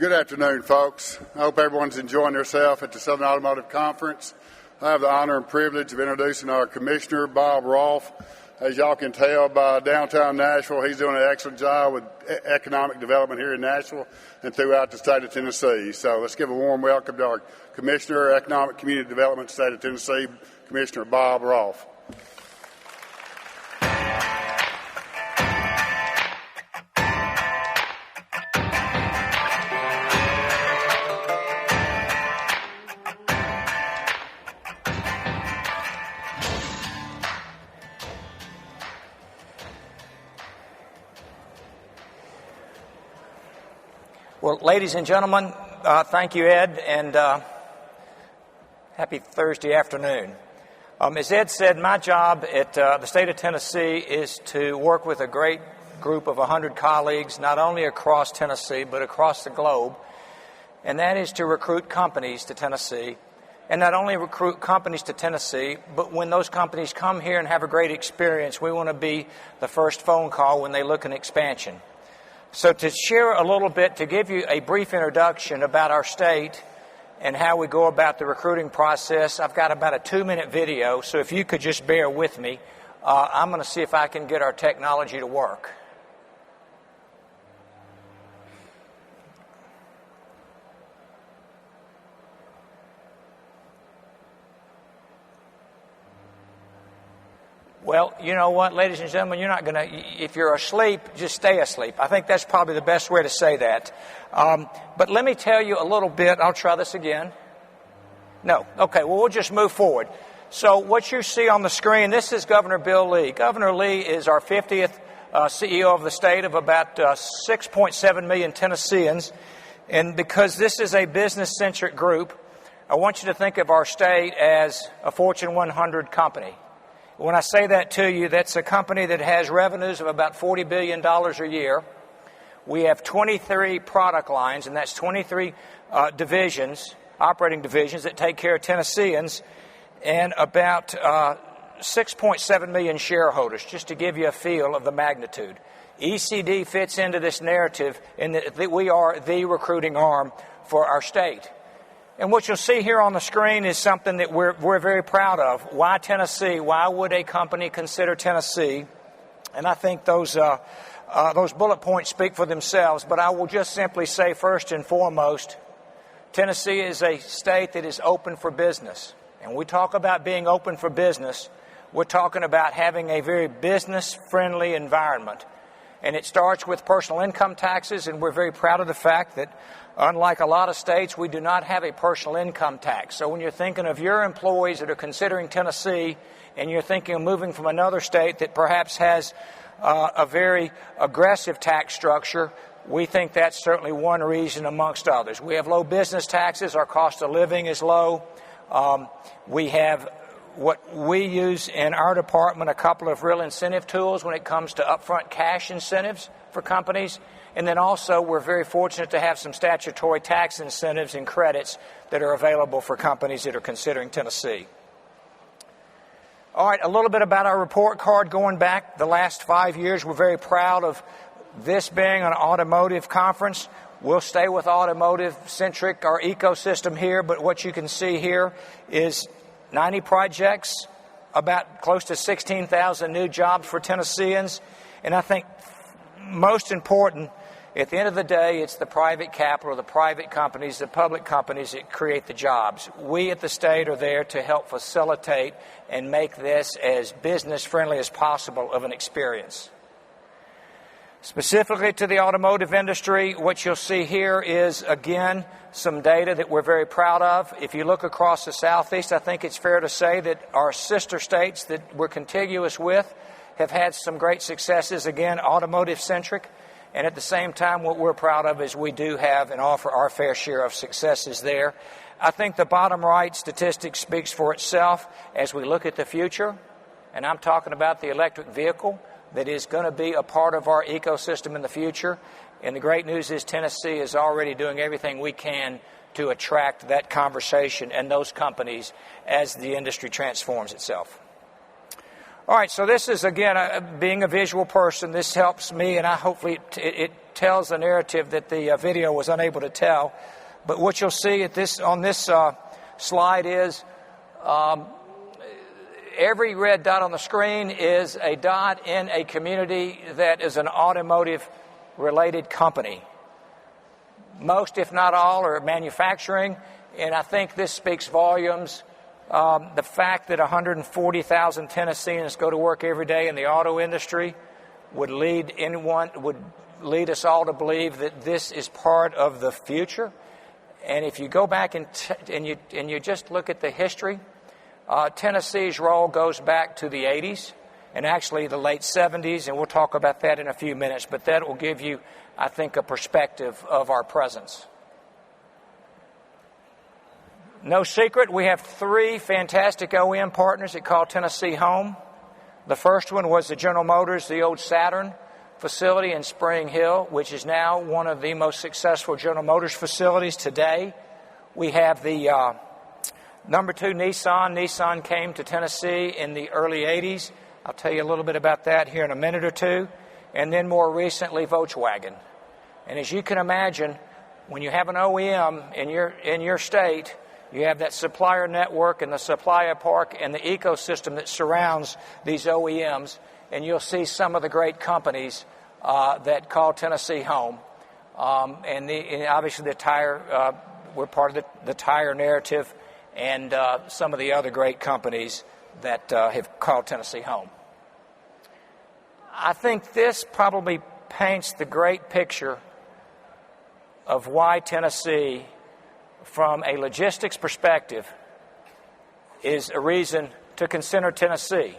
Good afternoon, folks. I hope everyone's enjoying themselves at the Southern Automotive Conference. I have the honor and privilege of introducing our Commissioner, Bob Rolfe. As y'all can tell by downtown Nashville, he's doing an excellent job with economic development here in Nashville and throughout the state of Tennessee. So let's give a warm welcome to our Commissioner, Economic Community Development, State of Tennessee, Commissioner Bob Rolfe. Well, ladies and gentlemen, thank you, Ed, and happy Thursday afternoon. As Ed said, my job at the state of Tennessee is to work with a great group of 100 colleagues, not only across Tennessee, but across the globe, and that is to recruit companies to Tennessee, and not only recruit companies to Tennessee, but when those companies come here and have a great experience, we want to be the first phone call when they look at expansion. So to share a little bit, to give you a brief introduction about our state and how we go about the recruiting process, I've got about a 2-minute video, so if you could just bear with me, I'm going to see if I can get our technology to work. Well, you know what, ladies and gentlemen, you're not going to, if you're asleep, just stay asleep. I think that's probably the best way to say that. But let me tell you a little bit. I'll try this again. No. Okay, well, we'll just move forward. So what you see on the screen, this is Governor Bill Lee. Governor Lee is our 50th CEO of the state of about 6.7 million Tennesseans. And because this is a business-centric group, I want you to think of our state as a Fortune 100 company. When I say that to you, that's a company that has revenues of about $40 billion a year. We have 23 product lines, and that's 23 divisions, operating divisions that take care of Tennesseans, and about 6.7 million shareholders, just to give you a feel of the magnitude. ECD fits into this narrative in that we are the recruiting arm for our state. And what you'll see here on the screen is something that we're very proud of. Why Tennessee? Why would a company consider Tennessee? And I think those bullet points speak for themselves. But I will just simply say, first and foremost, Tennessee is a state that is open for business. And we talk about being open for business. We're talking about having a very business-friendly environment. And it starts with personal income taxes, and we're very proud of the fact that, unlike a lot of states, we do not have a personal income tax. So when you're thinking of your employees that are considering Tennessee and you're thinking of moving from another state that perhaps has a very aggressive tax structure, we think that's certainly one reason amongst others. We have low business taxes. Our cost of living is low. We have what we use in our department, a couple of real incentive tools when it comes to upfront cash incentives for companies. And then also we're very fortunate to have some statutory tax incentives and credits that are available for companies that are considering Tennessee. All right, a little bit about our report card going back the last 5 years. We're very proud of this being an automotive conference. We'll stay with automotive-centric, our ecosystem here, but what you can see here is 90 projects, about close to 16,000 new jobs for Tennesseans. And I think most important, at the end of the day, it's the private capital, the private companies, the public companies that create the jobs. We at the state are there to help facilitate and make this as business-friendly as possible of an experience. Specifically to the automotive industry, what you'll see here is, again, some data that we're very proud of. If you look across the Southeast, I think it's fair to say that our sister states that we're contiguous with have had some great successes, again, automotive-centric. And at the same time, what we're proud of is we do have and offer our fair share of successes there. I think the bottom right statistic speaks for itself as we look at the future. And I'm talking about the electric vehicle that is going to be a part of our ecosystem in the future. And the great news is Tennessee is already doing everything we can to attract that conversation and those companies as the industry transforms itself. All right, so this is, again, being a visual person, this helps me, and hopefully it tells a narrative that the video was unable to tell. But what you'll see on this slide is every red dot on the screen is a dot in a community that is an automotive-related company. Most, if not all, are manufacturing, and I think this speaks volumes. The fact that 140,000 Tennesseans go to work every day in the auto industry would lead us all to believe that this is part of the future. And if you go back and you just look at the history, Tennessee's role goes back to the 80s and actually the late 70s, and we'll talk about that in a few minutes. But that will give you, I think, a perspective of our presence. No secret, we have 3 fantastic OEM partners that call Tennessee home. The first one was the General Motors, the old Saturn facility in Spring Hill, which is now one of the most successful General Motors facilities today. We have the number 2, Nissan. Nissan came to Tennessee in the early 80s. I'll tell you a little bit about that here in a minute or two. And then more recently, Volkswagen. And as you can imagine, when you have an OEM in your state, you have that supplier network and the supplier park and the ecosystem that surrounds these OEMs. And you'll see some of the great companies that call Tennessee home. And obviously the tire, we're part of the tire narrative, and some of the other great companies that have called Tennessee home. I think this probably paints the great picture of why Tennessee, from a logistics perspective, is a reason to consider Tennessee.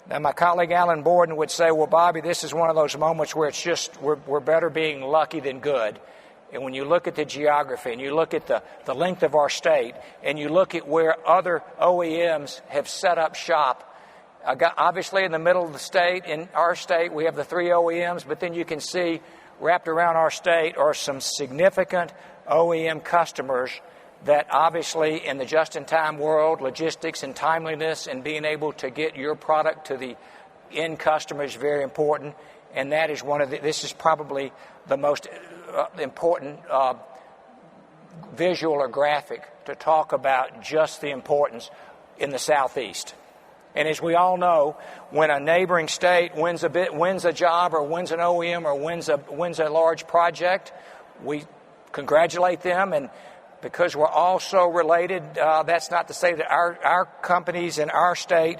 Now, my colleague Alan Borden would say, well, Bobby, this is one of those moments where it's just we're better being lucky than good. And when you look at the geography and you look at the length of our state and you look at where other OEMs have set up shop, obviously in the middle of the state, in our state, we have the 3 OEMs, but then you can see wrapped around our state are some significant OEM customers that obviously in the just-in-time world, logistics and timeliness and being able to get your product to the end customer is very important. And that is this is probably the most important visual or graphic to talk about just the importance in the Southeast. And as we all know, when a neighboring state wins a job or wins an OEM or wins a large project, we congratulate them. And because we're all so related, that's not to say that our companies in our state,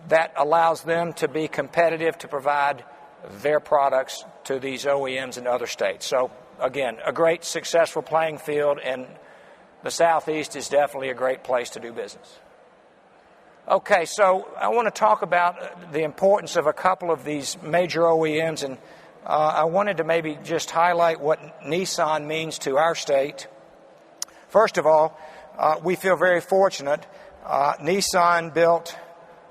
that allows them to be competitive to provide their products to these OEMs in other states. So, again, a great successful playing field, and the Southeast is definitely a great place to do business. Okay, so I want to talk about the importance of a couple of these major OEMs, and I wanted to maybe just highlight what Nissan means to our state. First of all, we feel very fortunate. Nissan built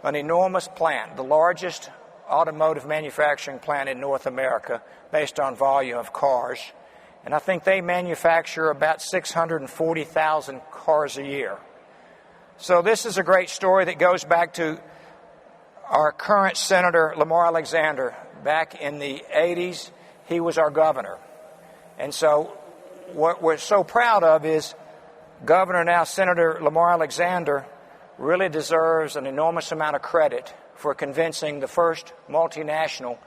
an enormous plant, the largest automotive manufacturing plant in North America based on volume of cars. And I think they manufacture about 640,000 cars a year. So this is a great story that goes back to our current Senator Lamar Alexander. Back in the 80s, he was our governor. And so what we're so proud of is Governor, now Senator Lamar Alexander, really deserves an enormous amount of credit for convincing the first multinational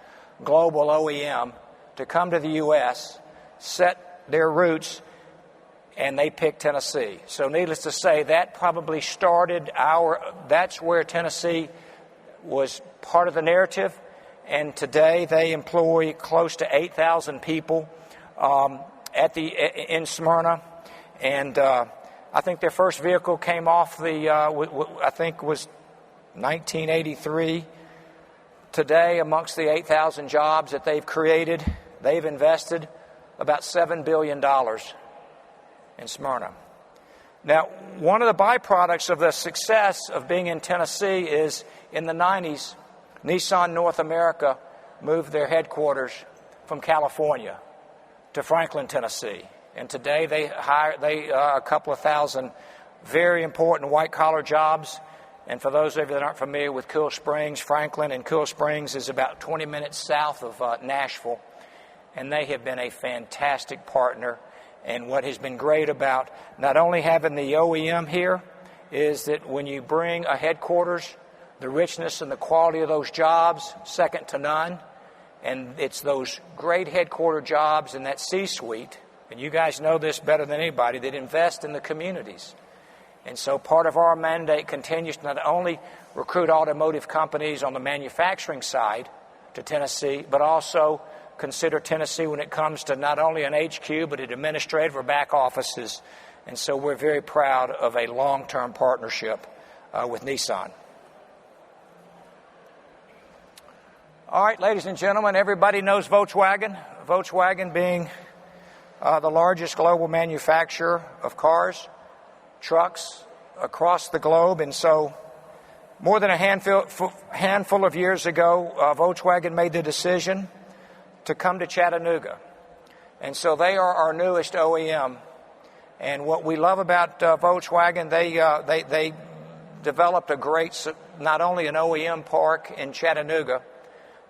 global OEM to come to the U.S., set their roots, and they picked Tennessee. So needless to say, that probably started that's where Tennessee was part of the narrative. And today they employ close to 8,000 people in Smyrna. And I think their first vehicle came off I think was 1983. Today, amongst the 8,000 jobs that they've created, they've invested about $7 billion in Smyrna. Now, one of the byproducts of the success of being in Tennessee is in the 90s, Nissan North America moved their headquarters from California to Franklin, Tennessee. And today they hire a couple of thousand very important white-collar jobs. And for those of you that aren't familiar with Cool Springs, Franklin and Cool Springs is about 20 minutes south of Nashville. and they have been a fantastic partner. And what has been great about not only having the OEM here is that when you bring a headquarters, the richness and the quality of those jobs, second to none. And it's those great headquarter jobs in that C-suite, and you guys know this better than anybody, that invest in the communities. And so part of our mandate continues to not only recruit automotive companies on the manufacturing side to Tennessee, but also consider Tennessee when it comes to not only an HQ, but an administrative or back offices. And so we're very proud of a long-term partnership with Nissan. All right, ladies and gentlemen, everybody knows Volkswagen. Volkswagen being the largest global manufacturer of cars, trucks across the globe. And so more than a handful of years ago, Volkswagen made the decision to come to Chattanooga. And so they are our newest OEM. And what we love about Volkswagen, they developed a great, not only an OEM park in Chattanooga,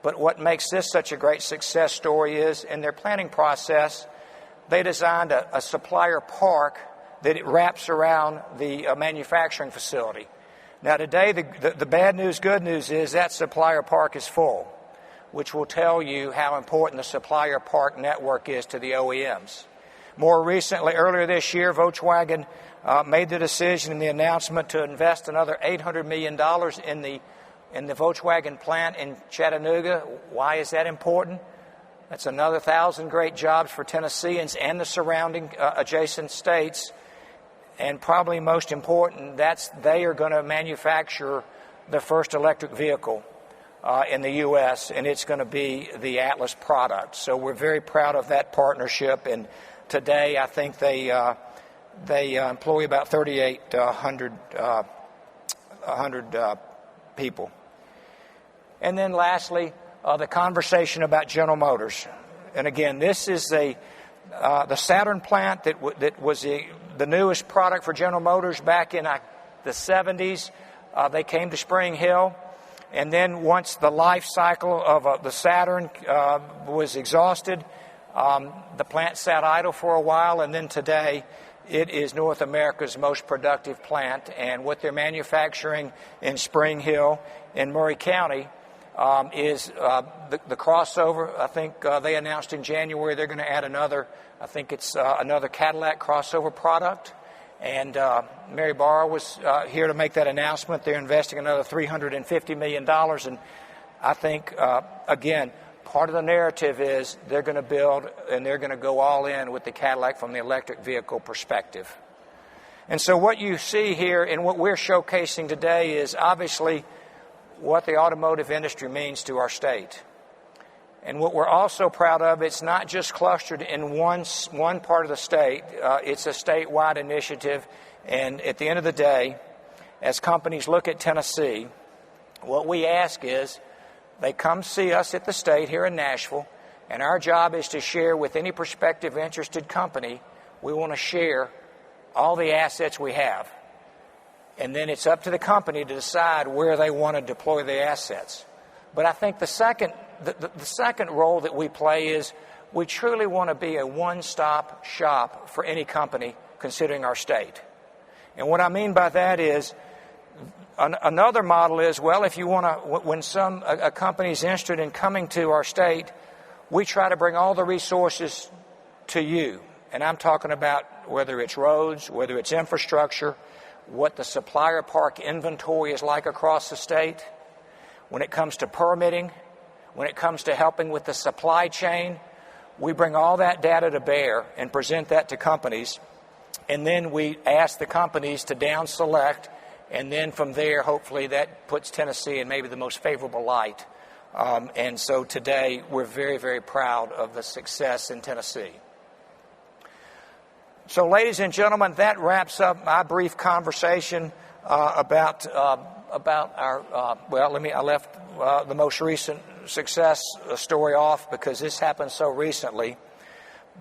but what makes this such a great success story is in their planning process, they designed a supplier park that it wraps around the manufacturing facility. Now today, the bad news, good news is that supplier park is full, which will tell you how important the supplier park network is to the OEMs. More recently, earlier this year, Volkswagen made the decision in the announcement to invest another $800 million in the Volkswagen plant in Chattanooga. Why is that important? That's another 1,000 great jobs for Tennesseans and the surrounding adjacent states. And probably most important, they are going to manufacture the first electric vehicle in the U.S., and it's going to be the Atlas product. So we're very proud of that partnership. And today, I think they employ about 3,800 people. And then lastly, the conversation about General Motors. And again, this is the Saturn plant that was the newest product for General Motors back in the 70s. They came to Spring Hill. And then once the life cycle of the Saturn was exhausted, the plant sat idle for a while. And then today, it is North America's most productive plant. And what they're manufacturing in Spring Hill in Murray County is the crossover. I think they announced in January they're going to add another Cadillac crossover product. And Mary Barr was here to make that announcement. They're investing another $350 million. And I think, again, part of the narrative is they're going to build and they're going to go all in with the Cadillac from the electric vehicle perspective. And so what you see here and what we're showcasing today is obviously what the automotive industry means to our state. And what we're also proud of, it's not just clustered in one part of the state. It's a statewide initiative. And at the end of the day, as companies look at Tennessee, what we ask is they come see us at the state here in Nashville, and our job is to share with any prospective interested company. We want to share all the assets we have. And then it's up to the company to decide where they want to deploy the assets. But I think the second role that we play is we truly want to be a one-stop shop for any company considering our state. And what I mean by that is another model is, well, if you want to, when a company is interested in coming to our state, we try to bring all the resources to you. And I'm talking about whether it's roads, whether it's infrastructure, what the supplier park inventory is like across the state. When it comes to permitting, when it comes to helping with the supply chain, we bring all that data to bear and present that to companies. And then we ask the companies to down select. And then from there, hopefully, that puts Tennessee in maybe the most favorable light. And so today, we're very, very proud of the success in Tennessee. So, ladies and gentlemen, that wraps up my brief conversation about our. I left the most recent success story off because this happened so recently.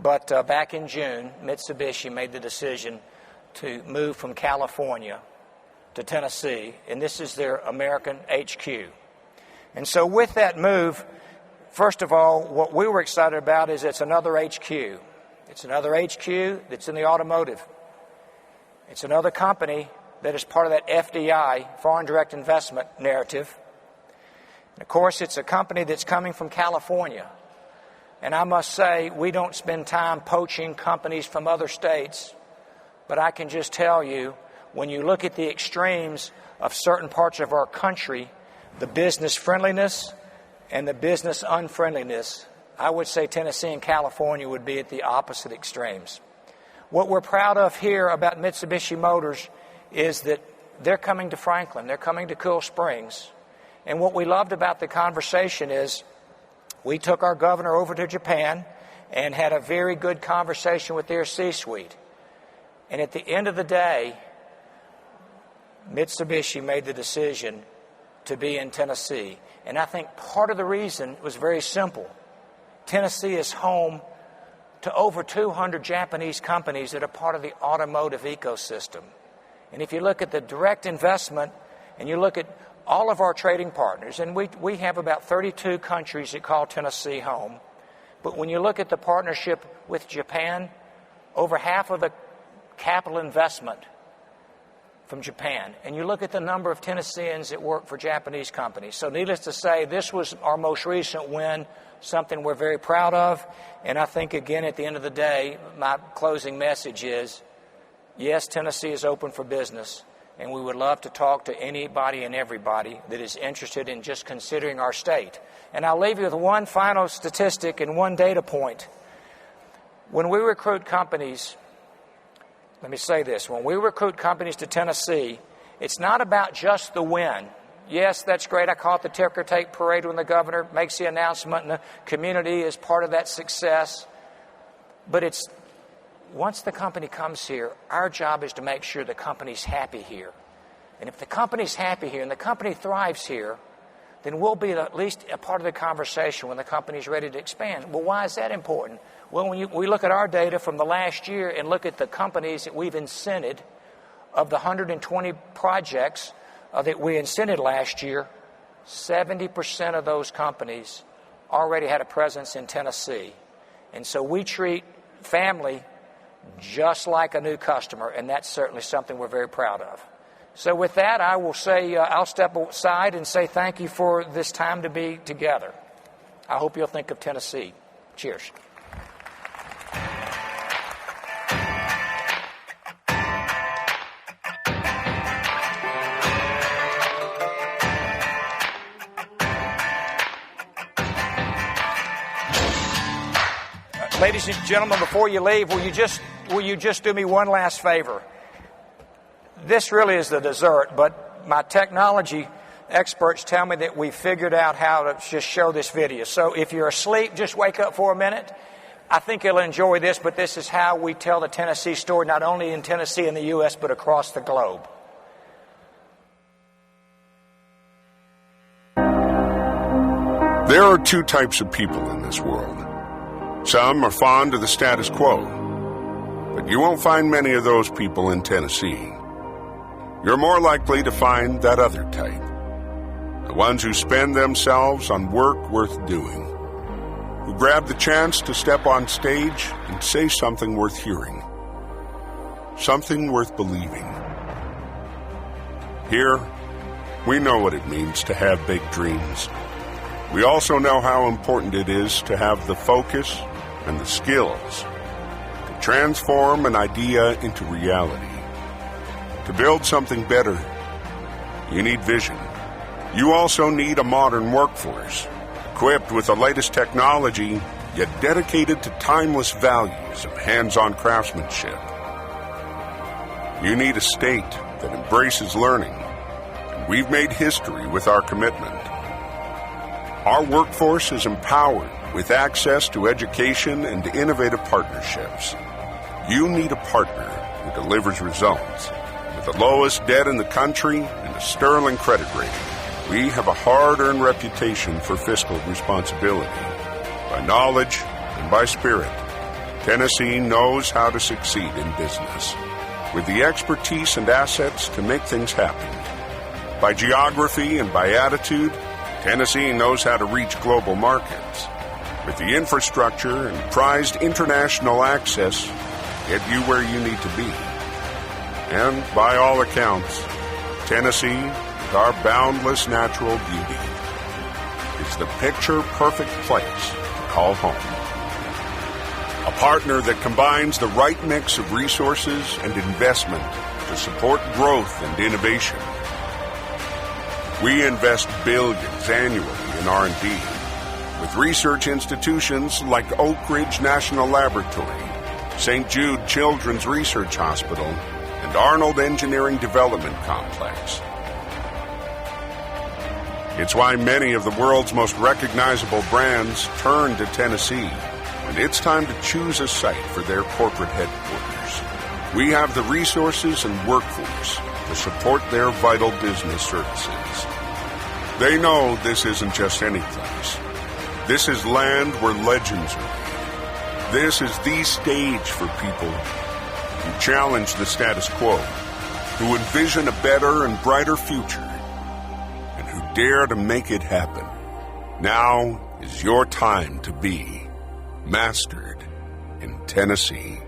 But back in June, Mitsubishi made the decision to move from California to Tennessee, and this is their American HQ. And so with that move, First of all, what we were excited about is it's another HQ. It's another HQ that's in the automotive. It's another company that is part of that FDI, foreign direct investment narrative. And of course, it's a company that's coming from California. And I must say, we don't spend time poaching companies from other states. But I can just tell you, when you look at the extremes of certain parts of our country, the business friendliness and the business unfriendliness, I would say Tennessee and California would be at the opposite extremes. What we're proud of here about Mitsubishi Motors is that they're coming to Franklin, they're coming to Cool Springs. And what we loved about the conversation is we took our governor over to Japan and had a very good conversation with their C-suite. And at the end of the day, Mitsubishi made the decision to be in Tennessee. And I think part of the reason was very simple. Tennessee is home to over 200 Japanese companies that are part of the automotive ecosystem. And if you look at the direct investment and you look at all of our trading partners, and we have about 32 countries that call Tennessee home, but when you look at the partnership with Japan, over half of the capital investment from Japan, and you look at the number of Tennesseans that work for Japanese companies. So needless to say, this was our most recent win, something we're very proud of. And I think, again, at the end of the day, my closing message is, yes, Tennessee is open for business, and we would love to talk to anybody and everybody that is interested in just considering our state. And I'll leave you with one final statistic and one data point. When we recruit companies, let me say this, when we recruit companies to Tennessee, it's not about just the win. Yes, that's great. I call it the ticker tape parade when the governor makes the announcement and the community is part of that success. But it's once the company comes here, our job is to make sure the company's happy here. And if the company's happy here and the company thrives here, then we'll be at least a part of the conversation when the company's ready to expand. Well, why is that important? Well, when we look at our data from the last year and look at the companies that we've incented, of the 120 projects that we incented last year, 70% of those companies already had a presence in Tennessee. And so we treat family just like a new customer, and that's certainly something we're very proud of. So with that, I will say I'll step aside and say thank you for this time to be together. I hope you'll think of Tennessee. Cheers. Ladies and gentlemen, before you leave, will you just do me one last favor? This really is the dessert, but my technology experts tell me that we figured out how to just show this video. So if you're asleep, just wake up for a minute. I think you'll enjoy this, but this is how we tell the Tennessee story, not only in Tennessee and the U.S., but across the globe. There are two types of people in this world. Some are fond of the status quo, but you won't find many of those people in Tennessee. You're more likely to find that other type, the ones who spend themselves on work worth doing, who grab the chance to step on stage and say something worth hearing, something worth believing. Here, we know what it means to have big dreams. We also know how important it is to have the focus and the skills to transform an idea into reality. To build something better, you need vision. You also need a modern workforce, equipped with the latest technology, yet dedicated to timeless values of hands-on craftsmanship. You need a state that embraces learning, and we've made history with our commitment. Our workforce is empowered with access to education and innovative partnerships. You need a partner who delivers results. With the lowest debt in the country and a sterling credit rating, we have a hard-earned reputation for fiscal responsibility. By knowledge and by spirit, Tennessee knows how to succeed in business. With the expertise and assets to make things happen. By geography and by attitude, Tennessee knows how to reach global markets. With the infrastructure and prized international access, get you where you need to be. And by all accounts, Tennessee, with our boundless natural beauty, is the picture-perfect place to call home. A partner that combines the right mix of resources and investment to support growth and innovation. We invest billions annually in R&D, with research institutions like Oak Ridge National Laboratory, St. Jude Children's Research Hospital, and Arnold Engineering Development Complex. It's why many of the world's most recognizable brands turn to Tennessee when it's time to choose a site for their corporate headquarters. We have the resources and workforce to support their vital business services. They know this isn't just any place. This is land where legends are made. This is the stage for people who challenge the status quo, who envision a better and brighter future, and who dare to make it happen. Now is your time to be mastered in Tennessee.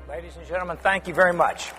Ladies and gentlemen, thank you very much.